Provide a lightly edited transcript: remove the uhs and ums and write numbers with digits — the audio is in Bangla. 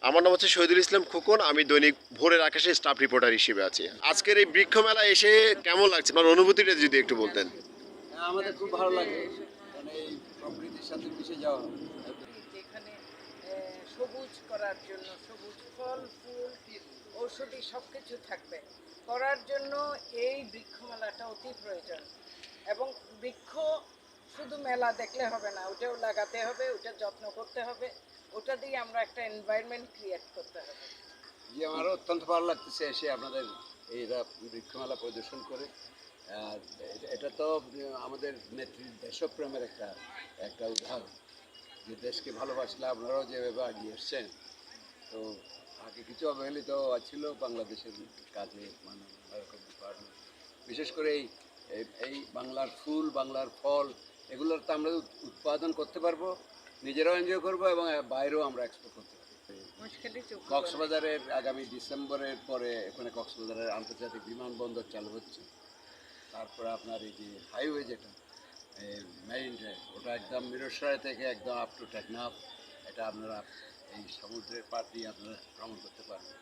আমার নাম হচ্ছে শহীদুল ইসলাম খোকন। আমি দৈনিক ভোরের আকাশে স্টাফ রিপোর্টার হিসেবে আছি। আজকের এই বৃক্ষ মেলা এসে কেমন লাগছে, আপনার অনুভূতিটা যদি একটু বলতেন। হ্যাঁ, আমাদের খুব ভালো লাগে, কারণ এই প্রকৃতির সাথে মিশে যাওয়া। যেখানে সবুজ করার জন্য সবুজ ফল ফুল ঔষধি সব কিছু থাকবে করার জন্য এই বৃক্ষমেলাটা অতি প্রয়োজন। এবং বৃক্ষ শুধু মেলা দেখলে হবে না, ওটাও লাগাতে হবে, ওটা যত্ন করতে হবে, ওটা দিয়ে আমরা একটা এনভায়রনমেন্ট ক্রিয়েট করতে হবে। যে আমারও অত্যন্ত ভালো লাগতেছে এসে আপনাদের এইটা বৃক্ষমেলা পরিদর্শন করে। আর এটা তো আমাদের নেত্রীর দেশপ্রেমের একটা একটা উদাহরণ, যে দেশকে ভালোবাসলে আপনারাও যেভাবে আগিয়ে এসছেন। তো আগে কিছু অবহেলিত ছিল বাংলাদেশের কাজে, মানে এরকম ডিপার্টমেন্ট, বিশেষ করে এই বাংলার ফুল বাংলার ফল এগুলোর তো আমরা উৎপাদন করতে পারবো, নিজেরাও এনজয় করবো এবং বাইরেও আমরা এক্সপোর্ট করতে পারবো। কক্সবাজারের আগামী ডিসেম্বরের পরে এখানে কক্সবাজারের আন্তর্জাতিক বিমানবন্দর চালু হচ্ছে। তারপরে আপনার এই যে হাইওয়ে যেটা মেরিন ড্রাইভ, ওটা একদম মিরসরাই থেকে একদম আপ টু টেকনাফ, এটা আপনারা এই সমুদ্রের পাড় দিয়ে আপনারা ভ্রমণ করতে পারবেন।